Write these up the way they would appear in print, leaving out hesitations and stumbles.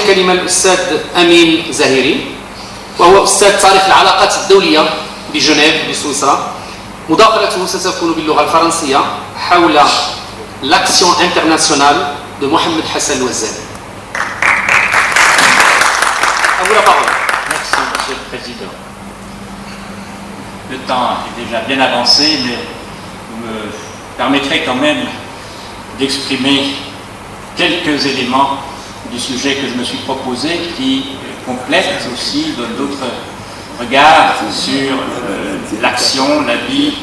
الكلمة الأستاذ أمين زاهري، وهو أستاذ تاريخ العلاقات الدولية بجنيف بسويسرا. مداخلته ستكون باللغة الفرنسية حول l'action internationale de Mohamed Hassan Ouazzani. À vous la parole. Merci, Monsieur le Président. Le temps est déjà bien avancé, mais vous me permettrez quand même d'exprimer quelques éléments du sujet que je me suis proposé qui complètent aussi d'autres regards sur l'action, la vie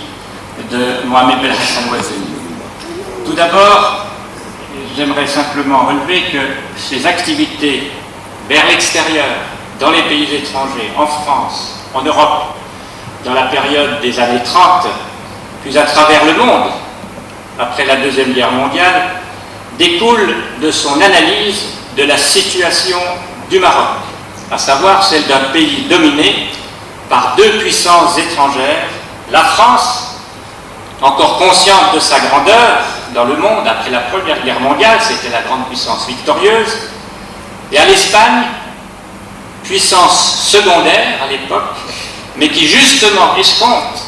de Mohamed Ben Hassan Ouazzani. Tout d'abord, j'aimerais simplement relever que ces activités vers l'extérieur, dans les pays étrangers, en France, en Europe, dans la période des années 30, puis à travers le monde, après la Deuxième Guerre mondiale, découlent de son analyse de la situation du Maroc, à savoir celle d'un pays dominé par deux puissances étrangères, la France, encore consciente de sa grandeur dans le monde après la Première Guerre mondiale, c'était la grande puissance victorieuse, et à l'Espagne, puissance secondaire à l'époque, mais qui justement escompte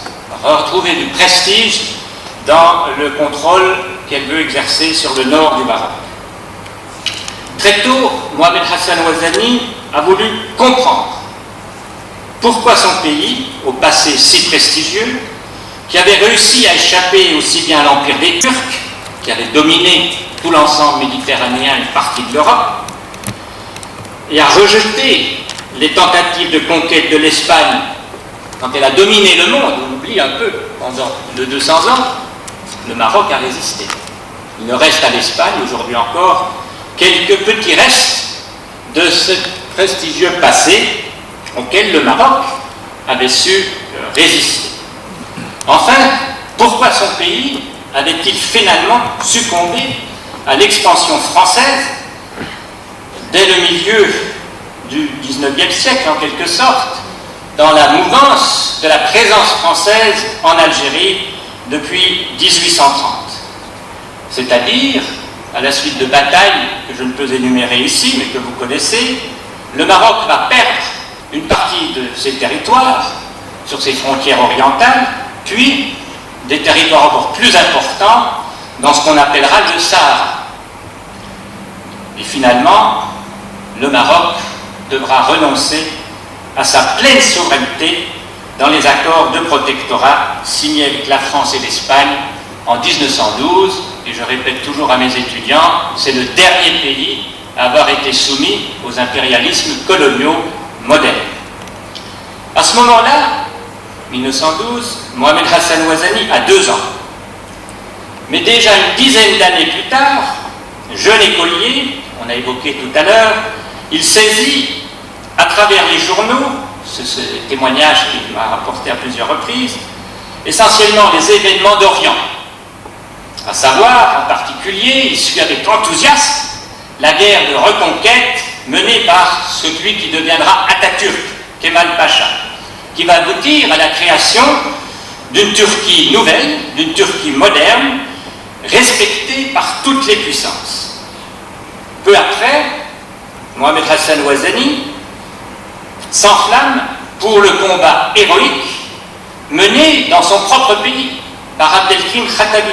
retrouver du prestige dans le contrôle qu'elle veut exercer sur le nord du Maroc. Très tôt, Mohamed Hassan Ouazzani a voulu comprendre pourquoi son pays, au passé si prestigieux, qui avait réussi à échapper aussi bien à l'empire des Turcs, qui avait dominé tout l'ensemble méditerranéen, une partie de l'Europe, et a rejeté les tentatives de conquête de l'Espagne quand elle a dominé le monde, on oublie un peu, pendant de 200 ans, le Maroc a résisté. Il ne reste à l'Espagne, aujourd'hui encore, quelques petits restes de ce prestigieux passé auquel le Maroc avait su résister. Enfin, pourquoi son pays avait-il finalement succombé à l'expansion française dès le milieu du XIXe siècle, en quelque sorte, dans la mouvance de la présence française en Algérie depuis 1830. C'est-à-dire, à la suite de batailles que je ne peux énumérer ici, mais que vous connaissez, le Maroc va perdre une partie de ses territoires sur ses frontières orientales, puis des territoires encore plus importants dans ce qu'on appellera le Sahara. Et finalement, le Maroc devra renoncer à sa pleine souveraineté dans les accords de protectorat signés avec la France et l'Espagne en 1912, et je répète toujours à mes étudiants, c'est le dernier pays à avoir été soumis aux impérialismes coloniaux modernes. À ce moment-là, 1912, Mohamed Hassan Ouazzani a 2 ans. Mais déjà une dizaine d'années plus tard, jeune écolier, on a évoqué tout à l'heure, il saisit à travers les journaux, ce témoignage qu'il m'a rapporté à plusieurs reprises, essentiellement les événements d'Orient, à savoir en particulier, il suit avec enthousiasme la guerre de reconquête menée par celui qui deviendra Atatürk, Kemal Pacha, qui va aboutir à la création d'une Turquie nouvelle, d'une Turquie moderne, respectée par toutes les puissances. Peu après, Mohamed Hassan Ouazzani s'enflamme pour le combat héroïque mené dans son propre pays par Abdelkrim Khattabi.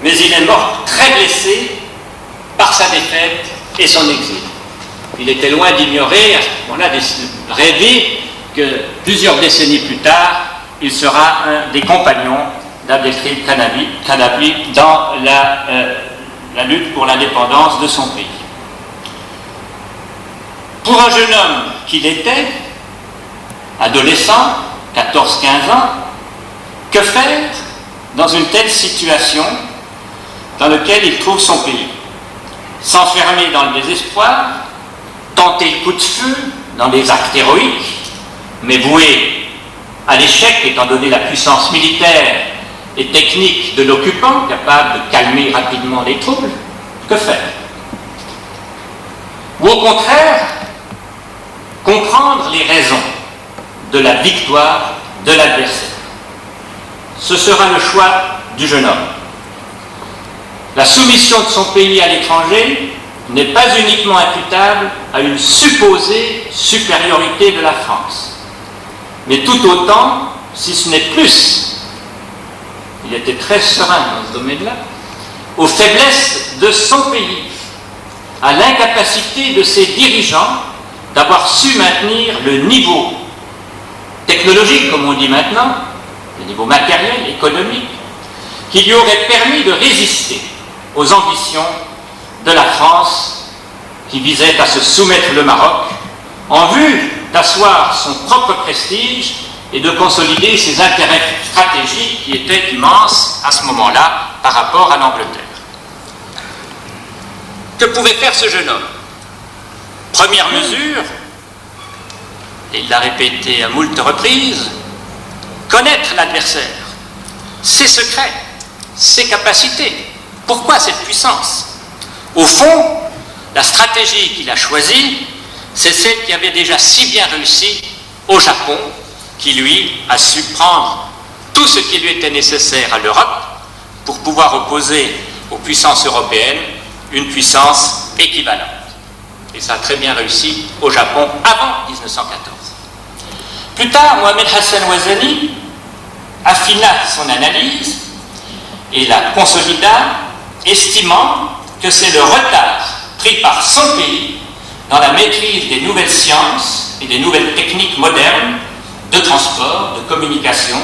Mais il est mort très blessé par sa défaite et son exil. Il était loin d'ignorer, à ce moment-là, de rêver que plusieurs décennies plus tard, il sera un des compagnons d'Abdelkrim Khattabi dans la lutte pour l'indépendance de son pays. Pour un jeune homme qu'il était, adolescent, 14-15 ans, que faire dans une telle situation dans laquelle il trouve son pays? S'enfermer dans le désespoir, tenter le coup de feu dans des actes héroïques, mais voué à l'échec étant donné la puissance militaire et technique de l'occupant, capable de calmer rapidement les troubles? Que faire? Ou au contraire, comprendre les raisons de la victoire de l'adversaire? Ce sera le choix du jeune homme. La soumission de son pays à l'étranger n'est pas uniquement imputable à une supposée supériorité de la France, mais tout autant, si ce n'est plus, il était très serein dans ce domaine-là, aux faiblesses de son pays, à l'incapacité de ses dirigeants d'avoir su maintenir le niveau technologique, comme on dit maintenant, le niveau matériel, économique, qui lui aurait permis de résister aux ambitions de la France qui visait à se soumettre le Maroc en vue d'asseoir son propre prestige et de consolider ses intérêts stratégiques qui étaient immenses à ce moment-là par rapport à l'Angleterre. Que pouvait faire ce jeune homme? Première mesure, et il l'a répété à moult reprises, connaître l'adversaire, ses secrets, ses capacités. Pourquoi cette puissance? Au fond, la stratégie qu'il a choisie, c'est celle qui avait déjà si bien réussi au Japon, qui lui a su prendre tout ce qui lui était nécessaire à l'Europe pour pouvoir opposer aux puissances européennes une puissance équivalente. Et ça a très bien réussi au Japon avant 1914. Plus tard, Mohamed Hassan Ouazani affina son analyse et la consolida, estimant que c'est le retard pris par son pays dans la maîtrise des nouvelles sciences et des nouvelles techniques modernes de transport, de communication,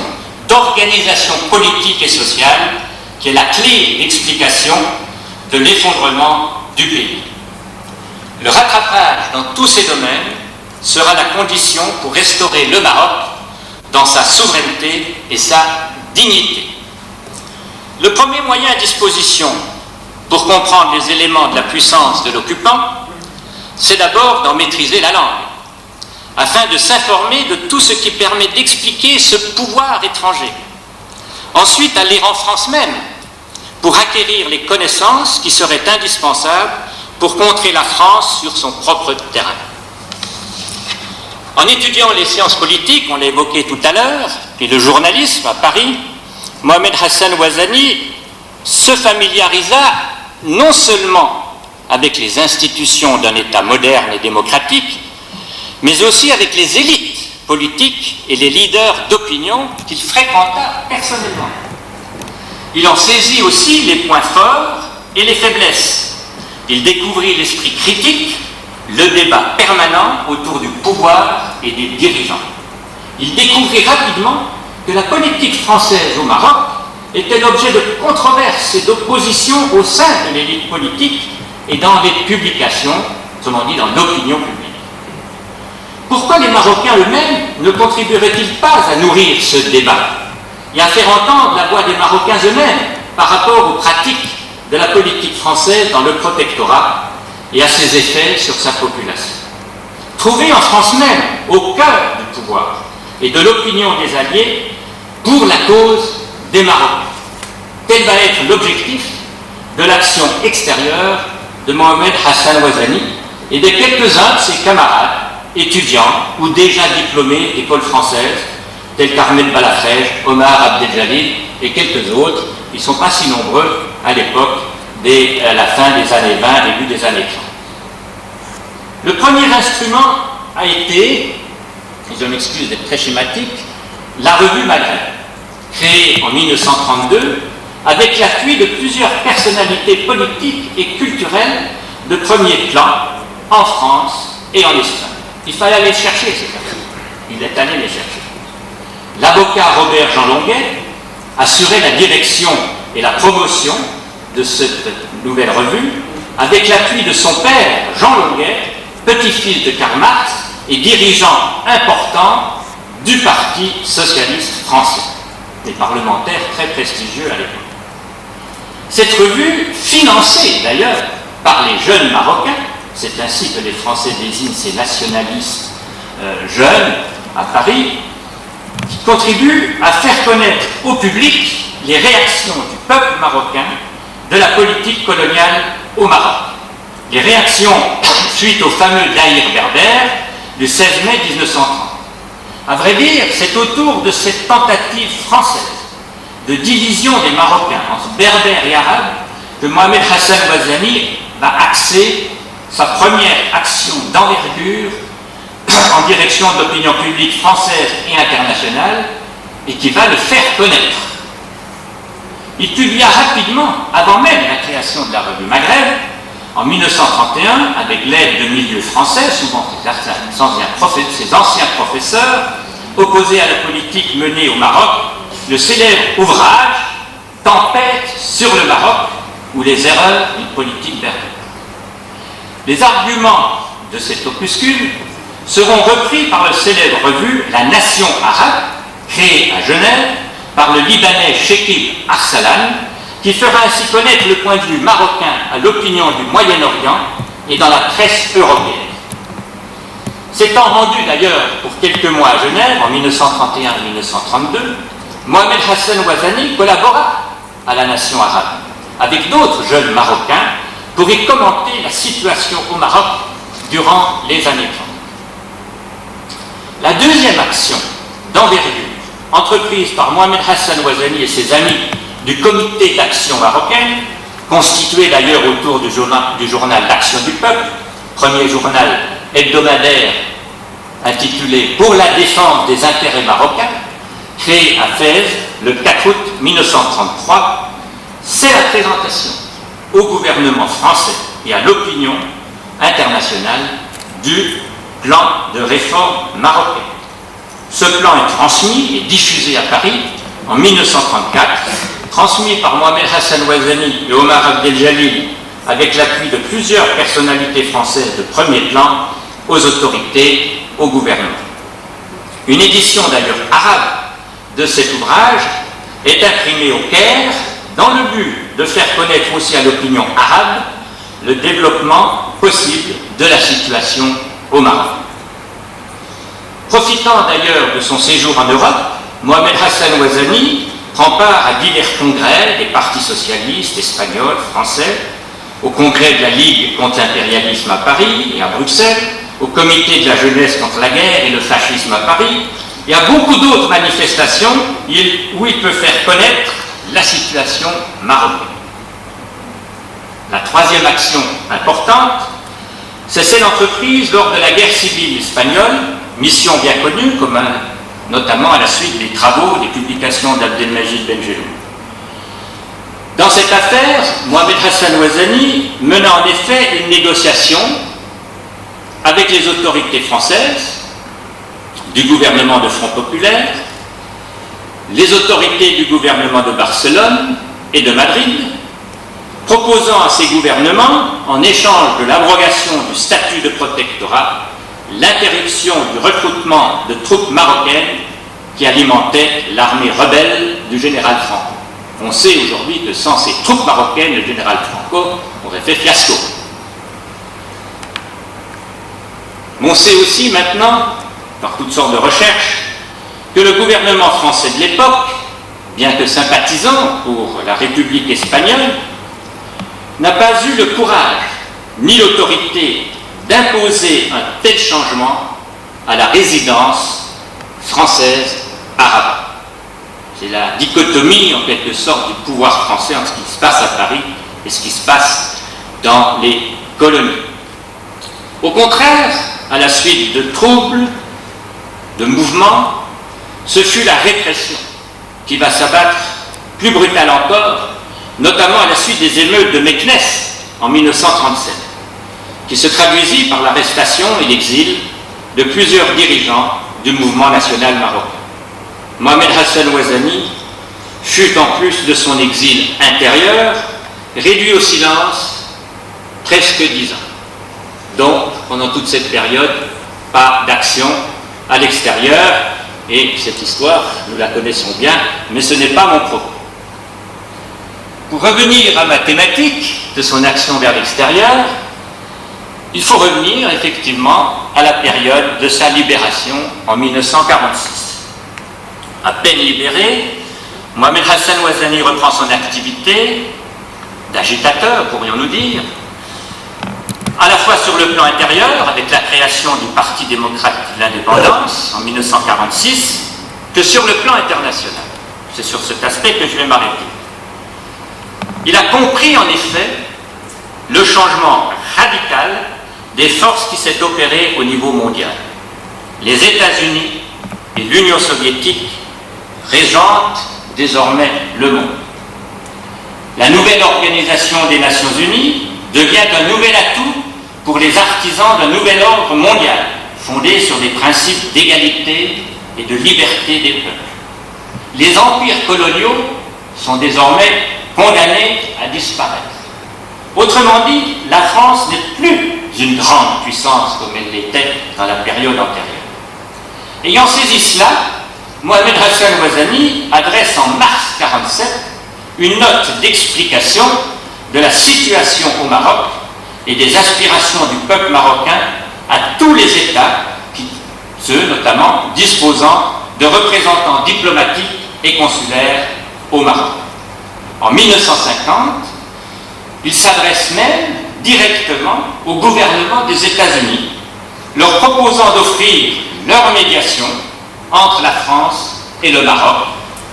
d'organisation politique et sociale qui est la clé d'explication de l'effondrement du pays. Le rattrapage dans tous ces domaines sera la condition pour restaurer le Maroc dans sa souveraineté et sa dignité. Le premier moyen à disposition pour comprendre les éléments de la puissance de l'occupant, c'est d'abord d'en maîtriser la langue, afin de s'informer de tout ce qui permet d'expliquer ce pouvoir étranger. Ensuite, aller en France même, pour acquérir les connaissances qui seraient indispensables pour contrer la France sur son propre terrain. En étudiant les sciences politiques, on l'a évoqué tout à l'heure, et le journalisme à Paris, Mohamed Hassan Ouazani se familiarisa non seulement avec les institutions d'un État moderne et démocratique, mais aussi avec les élites politiques et les leaders d'opinion qu'il fréquenta personnellement. Il en saisit aussi les points forts et les faiblesses. Il découvrit l'esprit critique, le débat permanent autour du pouvoir et des dirigeants. Il découvrit rapidement que la politique française au Maroc était l'objet de controverses et d'oppositions au sein de l'élite politique et dans les publications, autrement dit dans l'opinion publique. Pourquoi les Marocains eux-mêmes ne contribueraient-ils pas à nourrir ce débat et à faire entendre la voix des Marocains eux-mêmes par rapport aux pratiques de la politique française dans le protectorat et à ses effets sur sa population? Trouver en France même, au cœur du pouvoir et de l'opinion des Alliés, pour la cause des Marocains. Tel va être l'objectif de l'action extérieure de Mohamed Hassan Ouazani et de quelques-uns de ses camarades, étudiants ou déjà diplômés d'écoles françaises, tels qu'Ahmed Balafrej, Omar Abdeljalil et quelques autres. Ils ne sont pas si nombreux à l'époque, à la fin des années 20, début des années 30. Le premier instrument a été, et je m'excuse d'être très schématique, la revue Maghreb, créée en 1932 avec l'appui de plusieurs personnalités politiques et culturelles de premier plan en France et en Espagne. Il fallait aller chercher ces personnes. Il est allé les chercher. L'avocat Robert Jean Longuet assurait la direction et la promotion de cette nouvelle revue avec l'appui de son père Jean Longuet, petit-fils de Karl Marx et dirigeant important du Parti socialiste français, des parlementaires très prestigieux à l'époque. Cette revue, financée d'ailleurs par les jeunes Marocains, c'est ainsi que les Français désignent ces nationalistes jeunes à Paris, qui contribuent à faire connaître au public les réactions du peuple marocain de la politique coloniale au Maroc. Les réactions suite au fameux Daïr berbère du 16 mai 1930. À vrai dire, c'est autour de cette tentative française de division des Marocains entre berbères et arabes que Mohamed Hassan Ouazani va axer sa première action d'envergure en direction de l'opinion publique française et internationale et qui va le faire connaître. Il publia rapidement, avant même la création de la revue Maghreb, en 1931, avec l'aide de milieux français, souvent ses anciens professeurs, opposés à la politique menée au Maroc, le célèbre ouvrage « Tempête sur le Maroc » ou les erreurs d'une politique berbère. Les arguments de cet opuscule seront repris par la célèbre revue La Nation arabe, créée à Genève par le Libanais Shekib Arsalan, qui fera ainsi connaître le point de vue marocain à l'opinion du Moyen-Orient et dans la presse européenne. S'étant rendu d'ailleurs pour quelques mois à Genève en 1931 et 1932, Mohamed Hassan Ouazani collabora à La Nation arabe avec d'autres jeunes Marocains pour y commenter la situation au Maroc durant les années 30. La deuxième action d'envergure entreprise par Mohamed Hassan Ouazani et ses amis du comité d'action marocaine, constitué d'ailleurs autour du journal L'Action du Peuple, premier journal hebdomadaire intitulé « Pour la défense des intérêts marocains », créé à Fès le 4 août 1933, c'est la présentation au gouvernement français et à l'opinion internationale du plan de réforme marocain. Ce plan est transmis et diffusé à Paris en 1934, transmis par Mohamed Hassan Ouazani et Omar Abdel Jalil avec l'appui de plusieurs personnalités françaises de premier plan aux autorités, au gouvernement. Une édition d'ailleurs arabe de cet ouvrage est imprimée au Caire dans le but de faire connaître aussi à l'opinion arabe le développement possible de la situation au Maroc. Profitant d'ailleurs de son séjour en Europe, Mohamed Hassan Ouazani prend part à divers congrès des partis socialistes espagnols, français, au congrès de la Ligue contre l'impérialisme à Paris et à Bruxelles, au comité de la jeunesse contre la guerre et le fascisme à Paris, et à beaucoup d'autres manifestations où il peut faire connaître la situation marocaine. La troisième action importante, c'est celle entreprise lors de la guerre civile espagnole, mission bien connue, notamment à la suite des travaux, des publications d'Abdelmajid Benjelloun. Dans cette affaire, Mohamed Hassan Ouazani mena en effet une négociation avec les autorités françaises, du gouvernement de Front Populaire, les autorités du gouvernement de Barcelone et de Madrid, proposant à ces gouvernements, en échange de l'abrogation du statut de protectorat, l'interruption du recrutement de troupes marocaines qui alimentaient l'armée rebelle du général Franco. On sait aujourd'hui que sans ces troupes marocaines, le général Franco aurait fait fiasco. Mais on sait aussi maintenant, par toutes sortes de recherches, que le gouvernement français de l'époque, bien que sympathisant pour la République espagnole, n'a pas eu le courage ni l'autorité d'imposer un tel changement à la résidence française arabe. C'est la dichotomie, en quelque sorte, du pouvoir français entre ce qui se passe à Paris et ce qui se passe dans les colonies. Au contraire, à la suite de troubles, de mouvements, ce fut la répression qui va s'abattre, plus brutale encore, notamment à la suite des émeutes de Meknès en 1937, qui se traduisit par l'arrestation et l'exil de plusieurs dirigeants du mouvement national marocain. Mohamed Hassan Ouazani fut, en plus de son exil intérieur, réduit au silence presque 10 ans. Donc, pendant toute cette période, pas d'action à l'extérieur, et cette histoire, nous la connaissons bien, mais ce n'est pas mon propos. Pour revenir à ma thématique de son action vers l'extérieur, il faut revenir effectivement à la période de sa libération en 1946. À peine libéré, Mohamed Hassan Ouazani reprend son activité d'agitateur, pourrions-nous dire, à la fois sur le plan intérieur, avec la création du Parti démocrate de l'indépendance en 1946, que sur le plan international. C'est sur cet aspect que je vais m'arrêter. Il a compris en effet le changement radical des forces qui s'est opérée au niveau mondial. Les États-Unis et l'Union soviétique régentent désormais le monde. La nouvelle organisation des Nations Unies devient un nouvel atout pour les artisans d'un nouvel ordre mondial, fondé sur des principes d'égalité et de liberté des peuples. Les empires coloniaux sont désormais condamnés à disparaître. Autrement dit, la France n'est plus une grande puissance comme elle l'était dans la période antérieure. Ayant saisi cela, Mohamed Hassan Ouazani adresse en mars 1947 une note d'explication de la situation au Maroc et des aspirations du peuple marocain à tous les États, ceux notamment disposant de représentants diplomatiques et consulaires au Maroc. En 1950, il s'adresse même directement au gouvernement des États-Unis, leur proposant d'offrir leur médiation entre la France et le Maroc,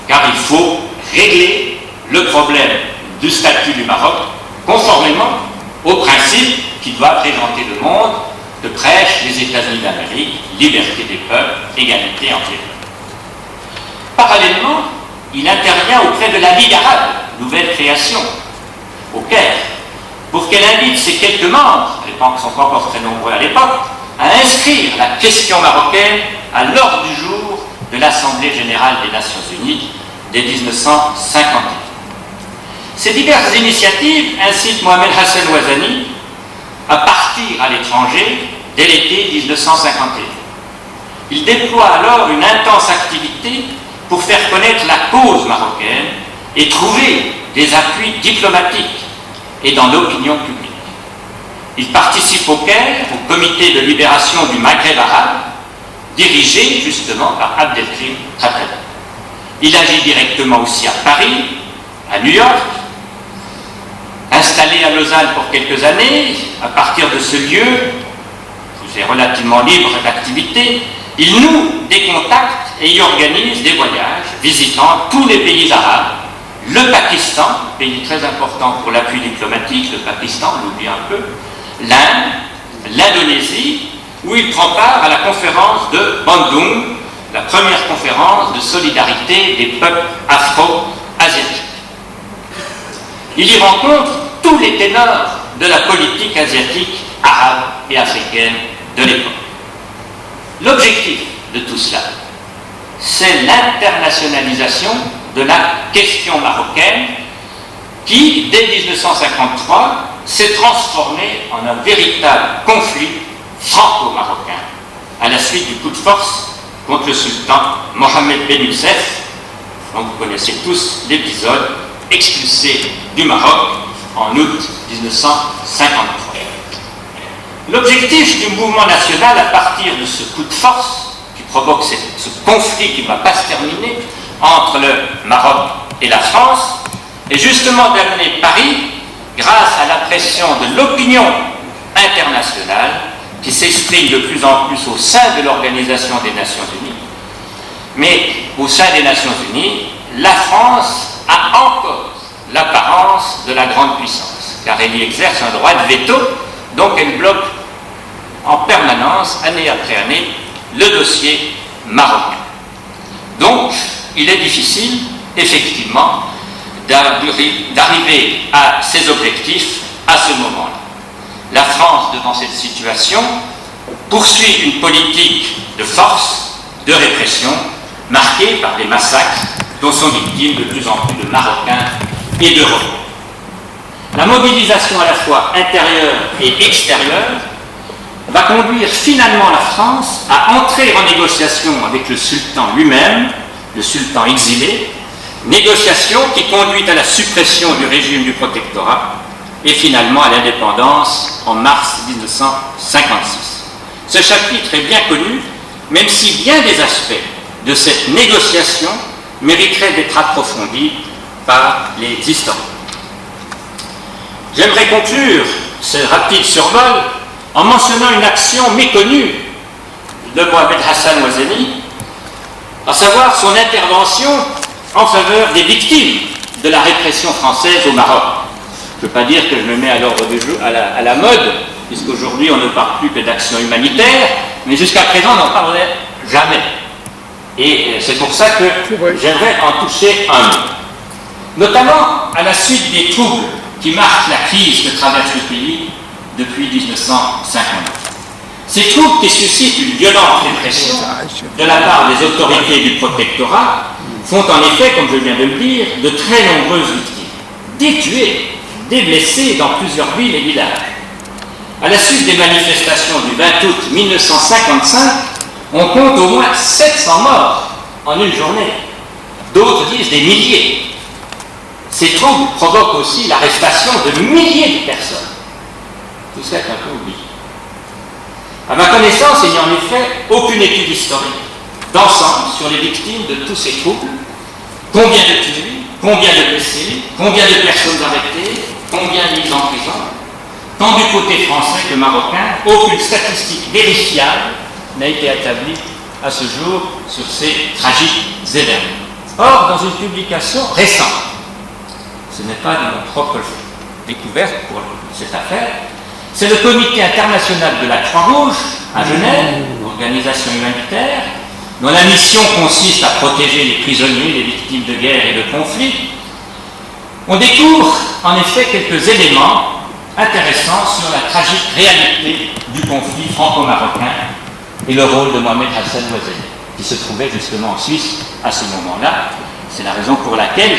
car il faut régler le problème du statut du Maroc conformément aux principes qui doivent régenter le monde de prêche des États-Unis d'Amérique, liberté des peuples, égalité entre les peuples. Parallèlement, il intervient auprès de la Ligue arabe, nouvelle création, au Caire, pour qu'elle invite ses quelques membres, les banques ne sont pas encore très nombreux à l'époque, à inscrire la question marocaine à l'ordre du jour de l'Assemblée générale des Nations Unies dès 1951. Ces diverses initiatives incitent Mohamed Hassan Ouazani à partir à l'étranger dès l'été 1951. Il déploie alors une intense activité pour faire connaître la cause marocaine et trouver des appuis diplomatiques et dans l'opinion publique. Il participe au Caire, au comité de libération du Maghreb arabe, dirigé justement par Abdelkrim Khattab. Il agit directement aussi à Paris, à New York, installé à Lausanne pour quelques années. À partir de ce lieu, c'est relativement libre d'activité, il noue des contacts et y organise des voyages visitant tous les pays arabes, le Pakistan, pays très important pour l'appui diplomatique, le Pakistan, on l'oublie un peu, l'Inde, l'Indonésie, où il prend part à la conférence de Bandung, la première conférence de solidarité des peuples afro-asiatiques. Il y rencontre tous les ténors de la politique asiatique, arabe et africaine de l'époque. L'objectif de tout cela, c'est l'internationalisation de la question marocaine qui, dès 1953, s'est transformée en un véritable conflit franco-marocain à la suite du coup de force contre le sultan Mohamed Ben Youssef, dont vous connaissez tous l'épisode, expulsé du Maroc en août 1953. L'objectif du mouvement national à partir de ce coup de force qui provoque ce conflit qui ne va pas se terminer entre le Maroc et la France est justement d'amener Paris, grâce à la pression de l'opinion internationale qui s'exprime de plus en plus au sein de l'Organisation des Nations Unies. Mais au sein des Nations Unies, la France a encore l'apparence de la grande puissance, car elle y exerce un droit de veto, donc elle bloque en permanence, année après année, le dossier marocain. Donc, il est difficile, effectivement, d'arriver à ces objectifs à ce moment-là. La France, devant cette situation, poursuit une politique de force, de répression, marquée par des massacres dont sont victimes de plus en plus de Marocains et d'Européens. La mobilisation à la fois intérieure et extérieure va conduire finalement la France à entrer en négociation avec le sultan lui-même, le sultan exilé, négociation qui conduit à la suppression du régime du protectorat et finalement à l'indépendance en mars 1956. Ce chapitre est bien connu, même si bien des aspects de cette négociation mériteraient d'être approfondis par les historiens. J'aimerais conclure ce rapide survol en mentionnant une action méconnue de Mohamed Hassan Ouazani, à savoir son intervention en faveur des victimes de la répression française au Maroc. Je ne veux pas dire que je me mets à l'ordre du jour, à la mode puisqu'aujourd'hui on ne parle plus que d'action humanitaire, mais jusqu'à présent on n'en parlait jamais. Et c'est pour ça que j'aimerais en toucher un mot. Notamment à la suite des troubles qui marquent la crise que traverse le pays depuis 1950. Ces troubles qui suscitent une violente répression de la part des autorités du protectorat font en effet, comme je viens de le dire, de très nombreuses victimes. Des tués, des blessés dans plusieurs villes et villages. À la suite des manifestations du 20 août 1955, on compte au moins 700 morts en une journée. D'autres disent des milliers. Ces troubles provoquent aussi l'arrestation de milliers de personnes. Tout ça est un peu oublié. À ma connaissance, il n'y a en effet aucune étude historique d'ensemble sur les victimes de tous ces troubles. Combien de tués, combien de blessés, combien de personnes arrêtées, combien mises en prison. Tant du côté français que marocain, aucune statistique vérifiable n'a été établie à ce jour sur ces tragiques événements. Or, dans une publication récente, ce n'est pas de mon propre découverte pour cette affaire, c'est le Comité international de la Croix-Rouge à Genève, organisation humanitaire, dont la mission consiste à protéger les prisonniers, les victimes de guerre et de conflits. On découvre en effet quelques éléments intéressants sur la tragique réalité du conflit franco-marocain et le rôle de Mohamed Hassan Ouazzani, qui se trouvait justement en Suisse à ce moment-là. C'est la raison pour laquelle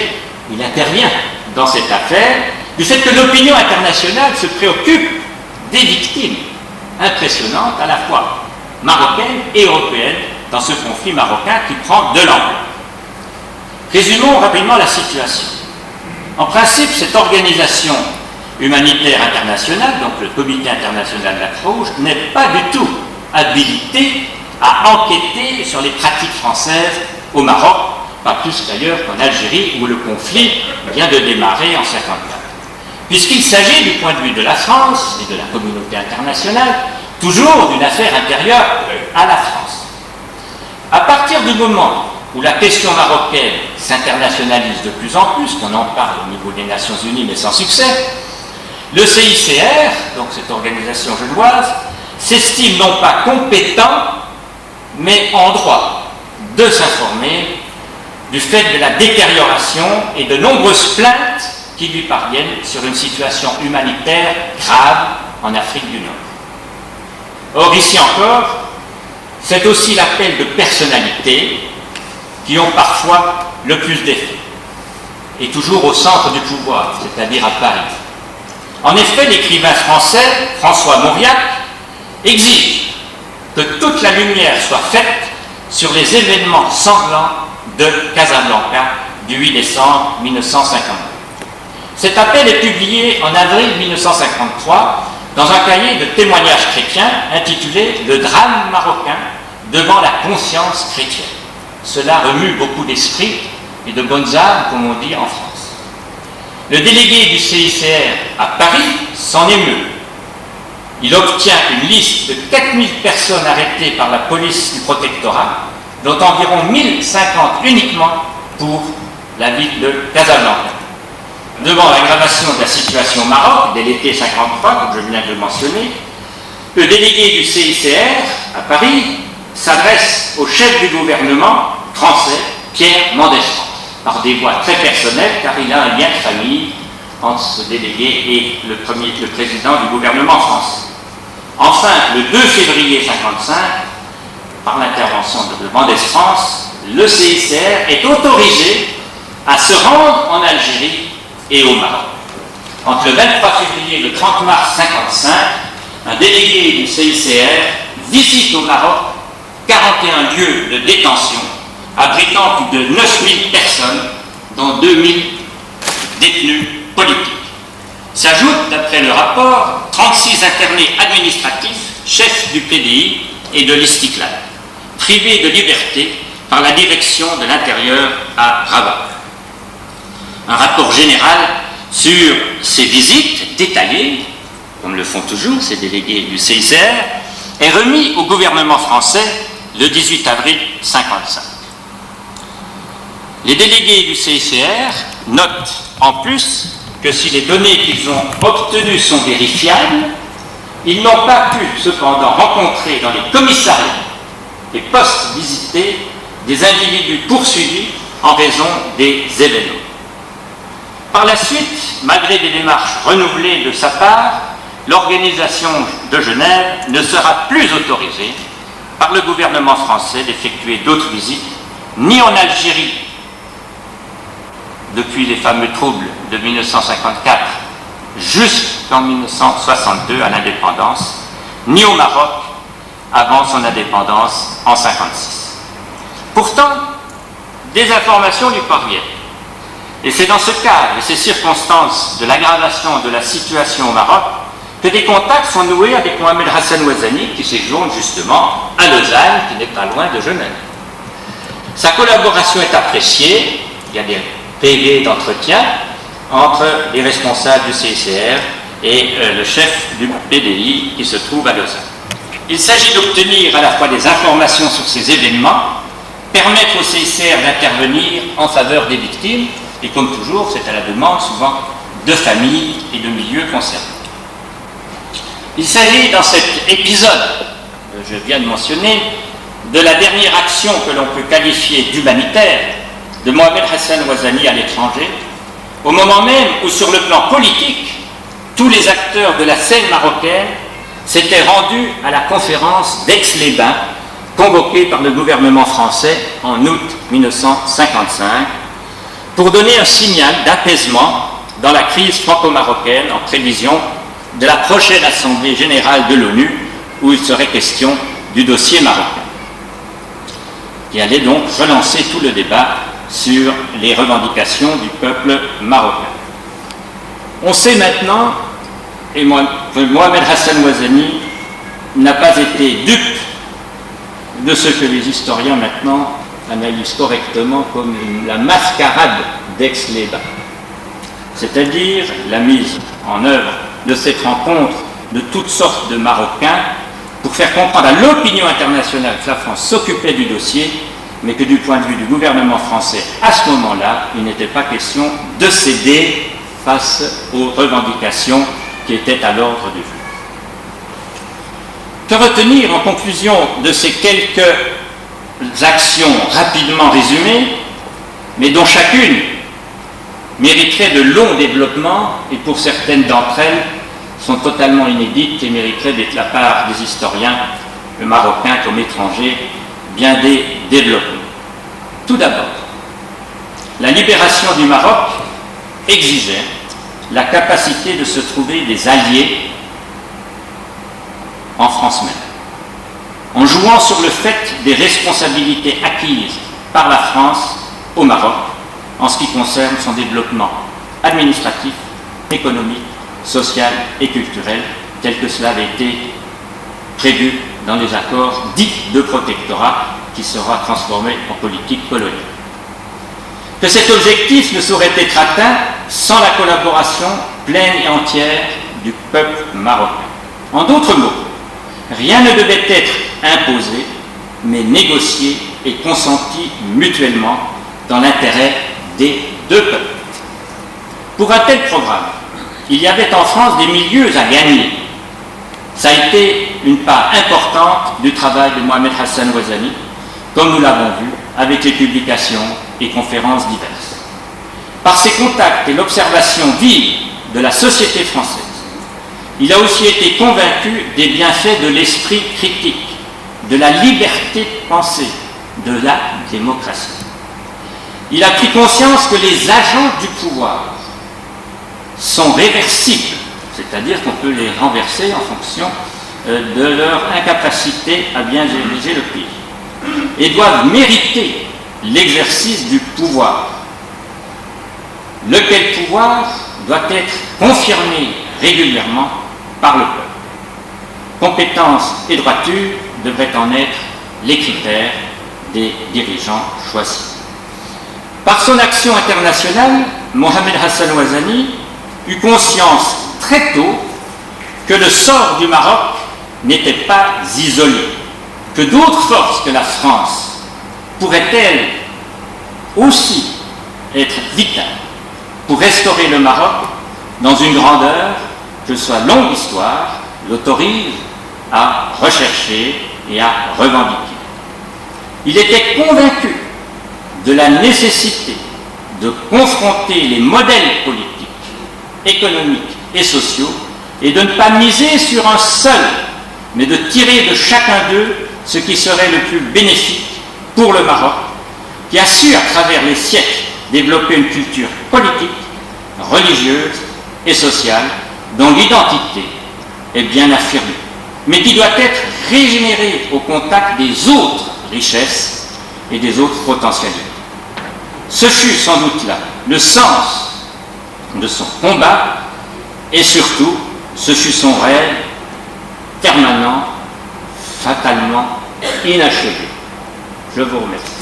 il intervient dans cette affaire, du fait que l'opinion internationale se préoccupe des victimes impressionnantes à la fois marocaines et européennes dans ce conflit marocain qui prend de l'ampleur. Résumons rapidement la situation. En principe, cette organisation humanitaire internationale, donc le Comité international de la Croix-Rouge, n'est pas du tout habilitée à enquêter sur les pratiques françaises au Maroc, pas plus d'ailleurs qu'en Algérie où le conflit vient de démarrer en 1954. Puisqu'il s'agit du point de vue de la France et de la communauté internationale, toujours d'une affaire intérieure à la France. À partir du moment où la question marocaine s'internationalise de plus en plus, qu'on en parle au niveau des Nations Unies mais sans succès, le CICR, donc cette organisation genevoise, s'estime non pas compétent, mais en droit de s'informer du fait de la détérioration et de nombreuses plaintes qui lui parviennent sur une situation humanitaire grave en Afrique du Nord. Or, ici encore, c'est aussi l'appel de personnalités qui ont parfois le plus d'effet, et toujours au centre du pouvoir, c'est-à-dire à Paris. En effet, l'écrivain français François Mauriac exige que toute la lumière soit faite sur les événements sanglants de Casablanca du 8 décembre 1952. Cet appel est publié en avril 1953 dans un cahier de témoignages chrétiens intitulé « Le drame marocain devant la conscience chrétienne ». Cela remue beaucoup d'esprits et de bonnes âmes, comme on dit en France. Le délégué du CICR à Paris s'en émeut. Il obtient une liste de 4000 personnes arrêtées par la police du protectorat, dont environ 1050 uniquement pour la ville de Casablanca. Devant l'aggravation de la situation au Maroc dès l'été 1953, comme je viens de le mentionner, le délégué du CICR à Paris s'adresse au chef du gouvernement français, Pierre Mendès France, par des voix très personnelles, car il a un lien de famille entre ce délégué et le président du gouvernement français. Enfin, le 2 février 1955, par l'intervention de Mendès France, le CICR est autorisé à se rendre en Algérie et au Maroc. Entre le 23 février et le 30 mars 1955, un délégué du CICR visite au Maroc 41 lieux de détention, abritant plus de 9000 personnes, dont 2000 détenus politiques. S'ajoutent, d'après le rapport, 36 internés administratifs, chefs du PDI et de l'Istiklal, privés de liberté par la direction de l'intérieur à Rabat. Un rapport général sur ces visites détaillées, comme le font toujours ces délégués du CICR, est remis au gouvernement français le 18 avril 1955. Les délégués du CICR notent en plus que si les données qu'ils ont obtenues sont vérifiables, ils n'ont pas pu cependant rencontrer dans les commissariats et postes visités des individus poursuivis en raison des événements. Par la suite, malgré des démarches renouvelées de sa part, l'organisation de Genève ne sera plus autorisée par le gouvernement français d'effectuer d'autres visites, ni en Algérie, depuis les fameux troubles de 1954 jusqu'en 1962 à l'indépendance, ni au Maroc avant son indépendance en 1956. Pourtant, des informations lui parviennent. Et c'est dans ce cadre et ces circonstances de l'aggravation de la situation au Maroc que des contacts sont noués avec Mohamed Hassan Ouazani, qui séjourne justement à Lausanne, qui n'est pas loin de Genève. Sa collaboration est appréciée, il y a des PV d'entretien entre les responsables du CICR et le chef du PDI qui se trouve à Lausanne. Il s'agit d'obtenir à la fois des informations sur ces événements, permettre au CICR d'intervenir en faveur des victimes, et comme toujours, c'est à la demande souvent de familles et de milieux concernés. Il s'agit dans cet épisode, que je viens de mentionner, de la dernière action que l'on peut qualifier d'humanitaire de Mohamed Hassan Ouazani à l'étranger, au moment même où sur le plan politique, tous les acteurs de la scène marocaine s'étaient rendus à la conférence d'Aix-les-Bains, convoquée par le gouvernement français en août 1955, pour donner un signal d'apaisement dans la crise franco-marocaine en prévision de la prochaine Assemblée générale de l'ONU, où il serait question du dossier marocain, qui allait donc relancer tout le débat sur les revendications du peuple marocain. On sait maintenant, et Mohamed Hassan Ouazani n'a pas été dupe de ce que les historiens maintenant analysent correctement comme la mascarade d'Aix-les-Bains, c'est-à-dire la mise en œuvre de cette rencontre de toutes sortes de Marocains pour faire comprendre à l'opinion internationale que la France s'occupait du dossier, mais que du point de vue du gouvernement français, à ce moment-là, il n'était pas question de céder face aux revendications qui étaient à l'ordre du jour. Que retenir en conclusion de ces quelques actions rapidement résumées, mais dont chacune mériterait de longs développements, et pour certaines d'entre elles sont totalement inédites et mériteraient d'être la part des historiens, marocains comme étrangers, bien des développements. Tout d'abord, la libération du Maroc exigeait la capacité de se trouver des alliés en France même, en jouant sur le fait des responsabilités acquises par la France au Maroc en ce qui concerne son développement administratif, économique, social et culturel, tel que cela avait été prévu dans les accords dits de protectorat qui sera transformé en politique coloniale. Que cet objectif ne saurait être atteint sans la collaboration pleine et entière du peuple marocain. En d'autres mots, rien ne devait être imposé, mais négocié et consenti mutuellement dans l'intérêt des deux peuples. Pour un tel programme, il y avait en France des milieux à gagner. Ça a été une part importante du travail de Mohamed Hassan Ouazani, comme nous l'avons vu avec les publications et conférences diverses. Par ses contacts et l'observation vive de la société française, il a aussi été convaincu des bienfaits de l'esprit critique, de la liberté de penser, de la démocratie. Il a pris conscience que les agents du pouvoir sont réversibles, c'est-à-dire qu'on peut les renverser en fonction de leur incapacité à bien diriger le pays, et doivent mériter l'exercice du pouvoir, lequel pouvoir doit être confirmé régulièrement par le peuple. Compétence et droiture devraient en être les critères des dirigeants choisis. Par son action internationale, Mohamed Hassan Ouazani eut conscience très tôt que le sort du Maroc n'était pas isolé, que d'autres forces que la France pourraient-elles aussi être vitales pour restaurer le Maroc dans une grandeur que soit longue histoire l'autorise à rechercher et à revendiquer. Il était convaincu de la nécessité de confronter les modèles politiques, économiques et sociaux et de ne pas miser sur un seul, mais de tirer de chacun d'eux ce qui serait le plus bénéfique pour le Maroc, qui a su, à travers les siècles, développer une culture politique, religieuse et sociale, dont l'identité est bien affirmée, mais qui doit être régénérée au contact des autres richesses et des autres potentialités. Ce fut sans doute là le sens de son combat, et surtout, ce fut son rêve permanent, fatalement inachevé. Je vous remercie.